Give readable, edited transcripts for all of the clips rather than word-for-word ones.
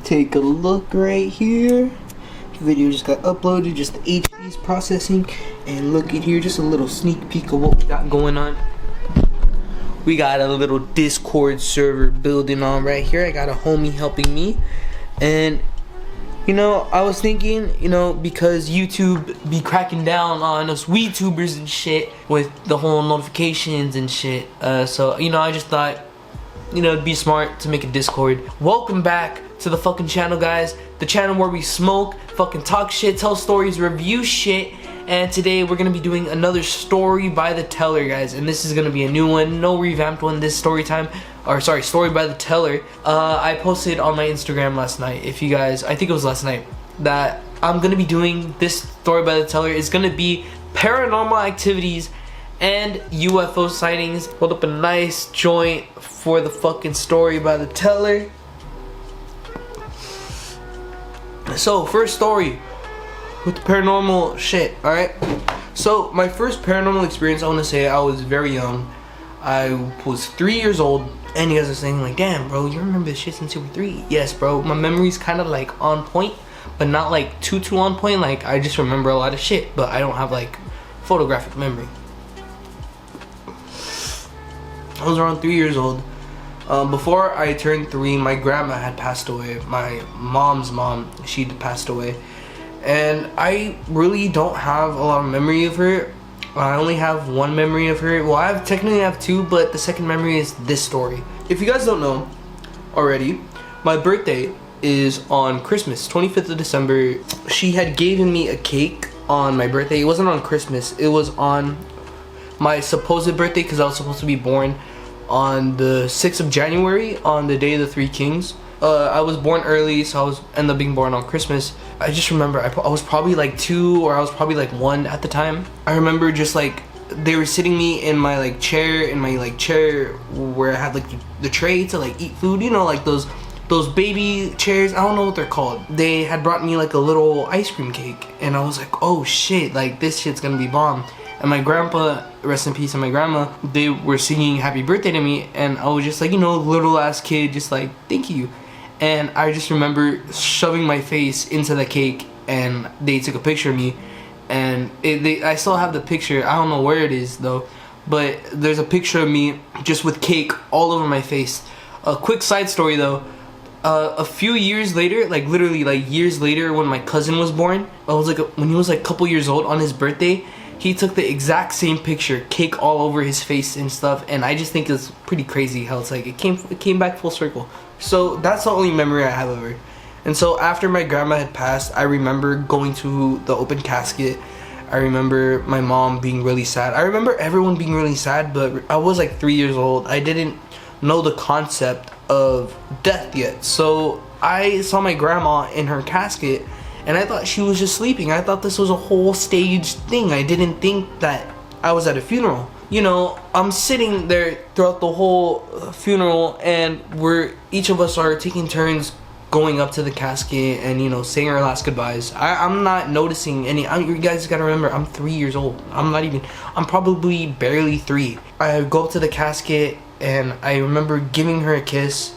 Take a look right here. The video just got uploaded, just the HD's processing, and look at here, just a little sneak peek of what we got going on. We got a little Discord server building on right here. I got a homie helping me, and you know, I was thinking, you know, because YouTube be cracking down on us WeTubers and shit with the whole notifications and shit. So, you know, I just thought, you know, it'd be smart to make a Discord. Welcome back to the fucking channel, guys. The channel where we smoke, fucking talk shit, tell stories, review shit. And today we're gonna be doing another story by the teller, guys. And this is gonna be a new one, no revamped one. This story by the teller. I posted on my Instagram last night. If you guys, I think it was last night, that I'm gonna be doing this story by the teller. It's gonna be paranormal activities and UFO sightings. Hold up a nice joint for the fucking story by the teller. So, first story with the paranormal shit, alright? So, my first paranormal experience, I want to say I was very young. I was 3 years old, and you guys are saying like, damn bro, you remember this shit since you were 3? Yes bro, my memory's kind of like on point, but not like too on point. Like, I just remember a lot of shit, but I don't have like photographic memory. I was around 3 years old. Before I turned 3, my grandma had passed away. My mom's mom, she'd passed away. And I really don't have a lot of memory of her. I only have one memory of her. Well, I technically have two, but the second memory is this story. If you guys don't know already, my birthday is on Christmas, 25th of December. She had given me a cake on my birthday. It wasn't on Christmas. It was on my supposed birthday, because I was supposed to be born on the 6th of January, on the day of the Three Kings. I was born early, so I ended up being born on Christmas. I just remember I was probably like 2, or I was probably like 1 at the time. I remember just like they were sitting me in my like chair, where I had like the tray to like eat food, you know, like those baby chairs. I don't know what they're called. They had brought me like a little ice cream cake, and I was like, oh shit, like this shit's gonna be bomb. And my grandpa, rest in peace, and my grandma, they were singing happy birthday to me, and I was just like, you know, little ass kid, just like, thank you. And I just remember shoving my face into the cake, and they took a picture of me, and I still have the picture. I don't know where it is though, but there's a picture of me just with cake all over my face. A quick side story though, a few years later, like literally like years later, when my cousin was born, when he was like a couple years old, on his birthday, he took the exact same picture, cake all over his face and stuff, and I just think it's pretty crazy how it's like it came back full circle. So that's the only memory I have of her. And so after my grandma had passed, I remember going to the open casket. I remember my mom being really sad. I remember everyone being really sad, but I was like 3 years old. I didn't know the concept of death yet. So I saw my grandma in her casket, and I thought she was just sleeping. I thought this was a whole staged thing. I didn't think that I was at a funeral. You know, I'm sitting there throughout the whole funeral, and each of us are taking turns going up to the casket and, you know, saying our last goodbyes. I'm not noticing any. You guys gotta remember, I'm 3 years old. I'm probably barely 3. I go up to the casket, and I remember giving her a kiss.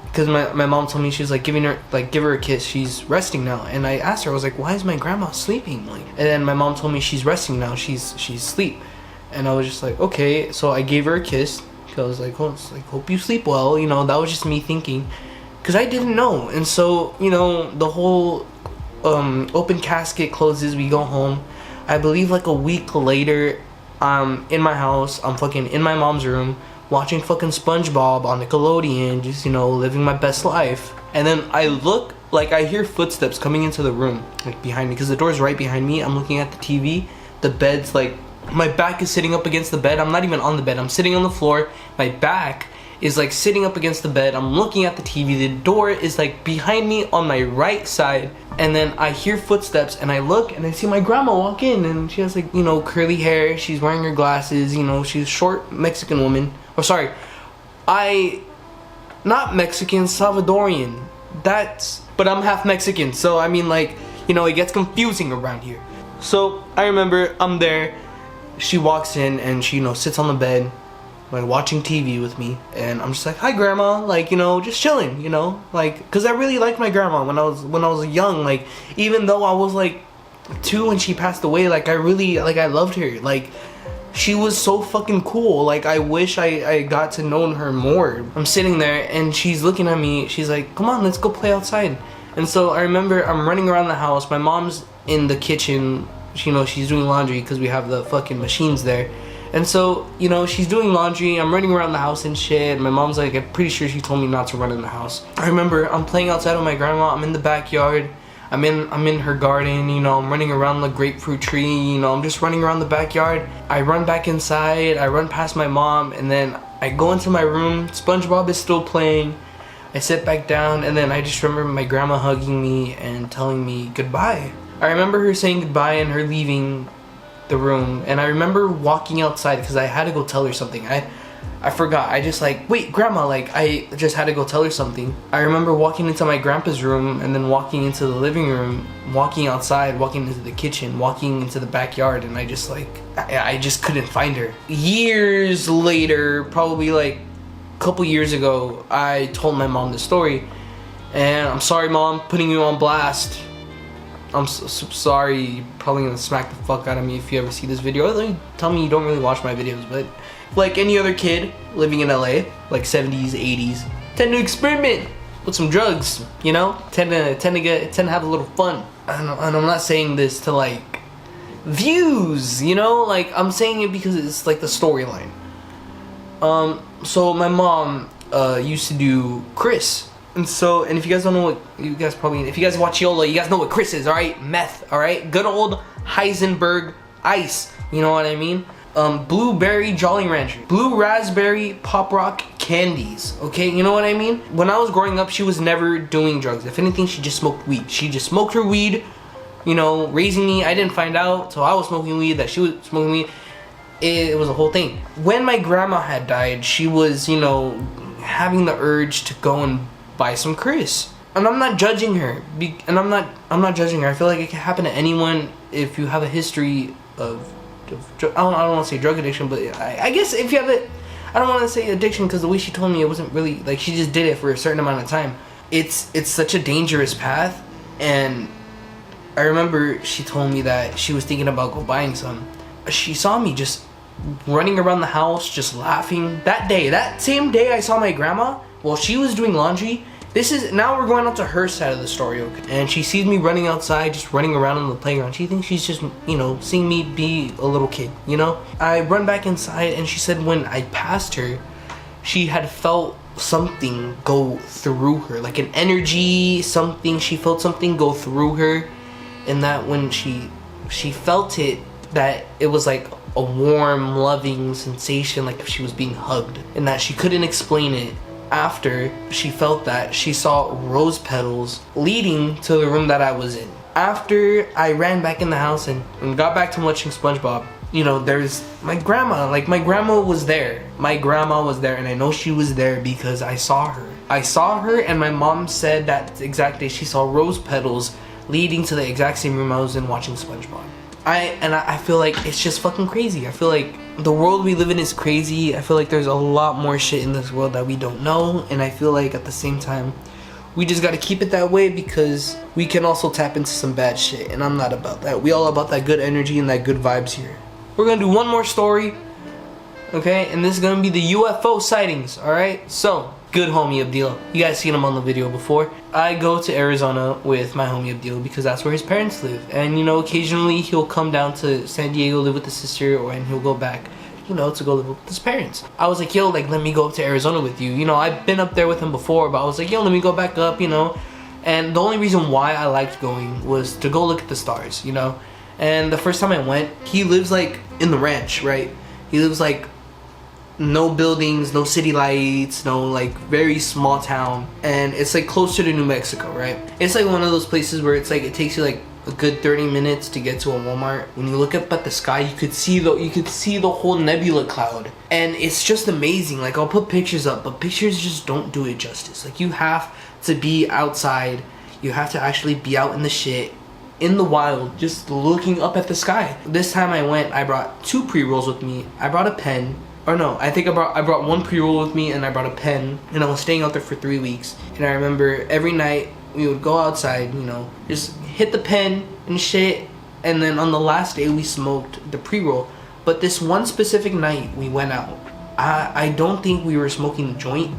Because my mom told me, she was like, give her a kiss, she's resting now. And I asked her, I was like, why is my grandma sleeping? Like, and then my mom told me she's resting now, she's asleep. And I was just like, okay. So I gave her a kiss, because I was like, hope you sleep well. You know, that was just me thinking, because I didn't know. And so, you know, the whole open casket closes, we go home. I believe like a week later, I'm in my house, I'm fucking in my mom's room, watching fucking SpongeBob on Nickelodeon, just, you know, living my best life. And then I look, like I hear footsteps coming into the room, like behind me, because the door's right behind me. I'm looking at the TV, the bed's like, my back is sitting up against the bed. I'm not even on the bed, I'm sitting on the floor. My back is like sitting up against the bed. I'm looking at the TV, the door is like behind me on my right side. And then I hear footsteps, and I look, and I see my grandma walk in, and she has like, you know, curly hair, she's wearing her glasses, you know, she's a short Mexican woman. Oh, sorry, not Mexican, Salvadorian. But I'm half Mexican, so I mean, like, you know, it gets confusing around here. So I remember I'm there, she walks in, and she, you know, sits on the bed, like watching TV with me, and I'm just like, hi grandma, like, you know, just chilling, you know, like, because I really liked my grandma when I was young. Like, even though I was like 2 when she passed away, like, I loved her. Like, she was so fucking cool. Like, I wish I got to know her more. I'm sitting there and she's looking at me, she's like, come on, let's go play outside. And so I remember I'm running around the house, my mom's in the kitchen, you know, she's doing laundry because we have the fucking machines there. And so, you know, she's doing laundry, I'm running around the house and shit. My mom's like, I'm pretty sure she told me not to run in the house. I remember I'm playing outside with my grandma, I'm in the backyard, I'm in her garden, you know, I'm running around the grapefruit tree, you know, I'm just running around the backyard. I run back inside, I run past my mom, and then I go into my room, SpongeBob is still playing. I sit back down, and then I just remember my grandma hugging me and telling me goodbye. I remember her saying goodbye and her leaving the room, and I remember walking outside because I had to go tell her something. I forgot. I just like, wait, grandma, like, I just had to go tell her something. I remember walking into my grandpa's room and then walking into the living room, walking outside, walking into the kitchen, walking into the backyard, and I just like, I just couldn't find her. Years later, probably like a couple years ago, I told my mom this story, and I'm sorry, mom, putting you on blast. I'm so sorry, you're probably gonna smack the fuck out of me if you ever see this video. Tell me you don't really watch my videos, but like any other kid living in LA, like 70s, 80s, tend to experiment with some drugs, you know? Tend to have a little fun. And I'm not saying this to like views, you know? Like, I'm saying it because it's like the storyline. So my mom used to do Chris. And if you guys don't know what, if you guys watch Yola, you guys know what Chris is, alright? Meth, alright? Good old Heisenberg ice, you know what I mean? Blueberry Jolly Rancher, blue raspberry pop rock candies, okay? You know what I mean? When I was growing up, she was never doing drugs. If anything, she just smoked weed. She just smoked her weed, you know, raising me. I didn't find out, so I was smoking weed, that she was smoking weed. It was a whole thing. When my grandma had died, she was, you know, having the urge to go and buy some Chris, and I'm not judging her, and I'm not judging her. I feel like it can happen to anyone if you have a history of I don't want to say drug addiction, but I guess if you have it, I don't want to say addiction because the way she told me, it wasn't really like, she just did it for a certain amount of time. It's such a dangerous path, and I remember she told me that she was thinking about go buying some. She saw me just running around the house, just laughing. That same day I saw my grandma, while she was doing laundry. Now we're going on to her side of the story, okay? And she sees me running outside, just running around on the playground. She thinks she's just, you know, seeing me be a little kid, you know? I run back inside, and she said when I passed her, she had felt something go through her, like an energy, something. She felt something go through her, and that when she felt it, that it was like a warm, loving sensation, like if she was being hugged, and that she couldn't explain it. After she felt that, she saw rose petals leading to the room that I was in. After I ran back in the house and got back to watching SpongeBob, you know, there's my grandma. Like, my grandma was there. My grandma was there, and I know she was there because I saw her. I saw her, and my mom said that exact day she saw rose petals leading to the exact same room I was in watching SpongeBob. I feel like it's just fucking crazy. I feel like the world we live in is crazy. I feel like there's a lot more shit in this world that we don't know, and I feel like at the same time we just gotta keep it that way because we can also tap into some bad shit, and I'm not about that. We all about that good energy and that good vibes here. We're gonna do one more story, okay? And this is gonna be the UFO sightings, alright? So, good homie Abdil. You guys seen him on the video before. I go to Arizona with my homie Abdil because that's where his parents live. And, you know, occasionally he'll come down to San Diego, live with his sister, and he'll go back, you know, to go live with his parents. I was like, yo, like, let me go up to Arizona with you. You know, I've been up there with him before, but I was like, yo, let me go back up, you know. And the only reason why I liked going was to go look at the stars, you know. And the first time I went, he lives, like, in the ranch, right? He lives, like, no buildings, no city lights, no, like, very small town, and it's like closer to New Mexico, right? It's like one of those places where it's like it takes you like a good 30 minutes to get to a Walmart. When you look up at the sky, you could see the whole nebula cloud, and it's just amazing. Like, I'll put pictures up, but pictures just don't do it justice. Like, you have to be outside, you have to actually be out in the shit, in the wild, just looking up at the sky. This time I went, I brought 2 pre-rolls with me. I brought a pen, Or no, I think I brought one pre-roll with me, and I brought a pen, and I was staying out there for 3 weeks. And I remember every night we would go outside, you know, just hit the pen and shit, and then on the last day we smoked the pre-roll. But this one specific night we went out, I don't think we were smoking a joint.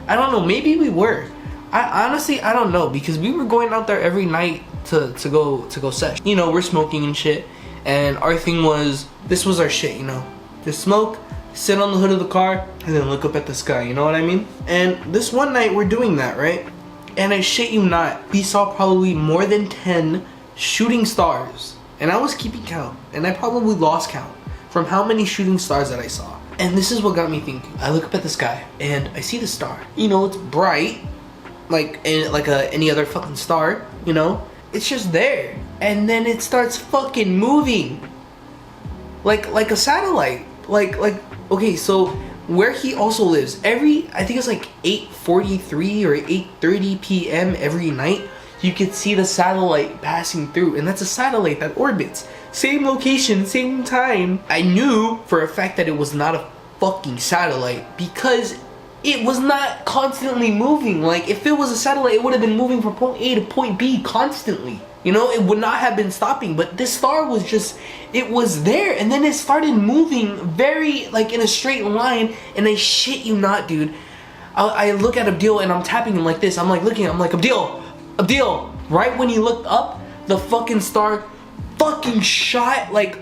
I don't know, maybe we were. I honestly, I don't know, because we were going out there every night to go sesh. You know, we're smoking and shit, and our thing was, this was our shit, you know, just smoke, sit on the hood of the car, and then look up at the sky, you know what I mean? And this one night we're doing that, right? And I shit you not, we saw probably more than 10 shooting stars. And I was keeping count, and I probably lost count from how many shooting stars that I saw. And this is what got me thinking. I look up at the sky, and I see the star. You know, it's bright, like any other fucking star, you know? It's just there. And then it starts fucking moving. Like a satellite. Like, okay, so where he also lives, I think it's like 8:43 or 8:30 p.m. every night, you could see the satellite passing through, and that's a satellite that orbits. Same location, same time. I knew for a fact that it was not a fucking satellite because it was not constantly moving. Like, if it was a satellite, it would have been moving from point A to point B constantly. You know, it would not have been stopping, but this star was just, it was there, and then it started moving very, like, in a straight line, and I shit you not, dude. I look at Abdil, and I'm tapping him like this. I'm like looking, I'm like, Abdil, right when he looked up, the fucking star fucking shot, like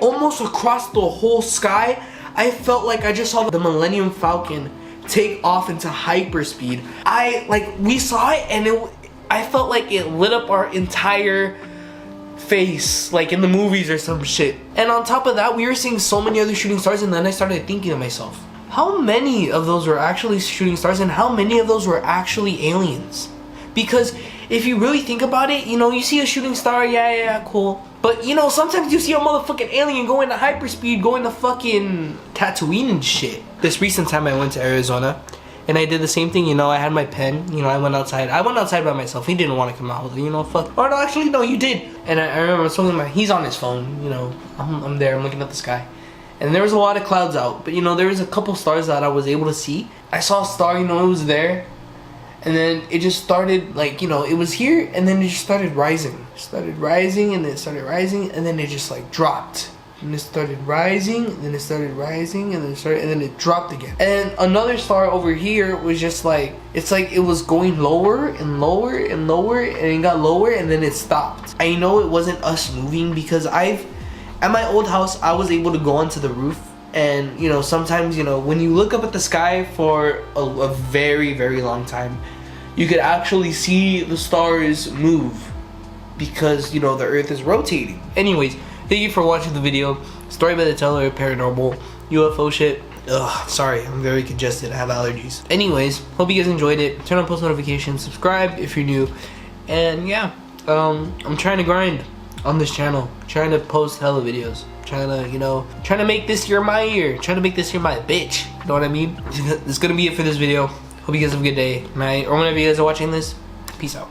almost across the whole sky. I felt like I just saw the Millennium Falcon take off into hyperspeed. We saw it, and I felt like it lit up our entire face, like in the movies or some shit. And on top of that, we were seeing so many other shooting stars, and then I started thinking to myself, how many of those were actually shooting stars, and how many of those were actually aliens? Because if you really think about it, you know, you see a shooting star, yeah, cool. But, you know, sometimes you see a motherfucking alien going to hyperspeed, going to fucking Tatooine and shit. This recent time I went to Arizona, and I did the same thing, you know, I had my pen, you know, I went outside by myself. He didn't want to come out. I was like, you know, fuck. Or no, actually, no, you did. And I remember talking about, he's on his phone, you know, I'm there, I'm looking at the sky. And there was a lot of clouds out, but, you know, there was a couple stars that I was able to see. I saw a star, you know, it was there. And then it just started, like, you know, it was here, and then it just started rising. It started rising, and then it started rising, and then it just, like, dropped. And it started rising, and then it started rising, and then it dropped again. And another star over here was just like, it's like it was going lower and lower and lower, and it got lower, and then it stopped. I know it wasn't us moving, because at my old house, I was able to go onto the roof. And, you know, sometimes, you know, when you look up at the sky for a very, very long time, you could actually see the stars move because, you know, the earth is rotating. Anyways, thank you for watching the video. Story by the Teller, paranormal, UFO shit. Ugh, sorry, I'm very congested. I have allergies. Anyways, hope you guys enjoyed it. Turn on post notifications, subscribe if you're new. And yeah, I'm trying to grind on this channel, trying to post hella videos, trying to, you know, trying to make this year my year, trying to make this year my bitch. You know what I mean? That's gonna be it for this video. Hope you guys have a good day, night, or whenever you guys are watching this. Peace out.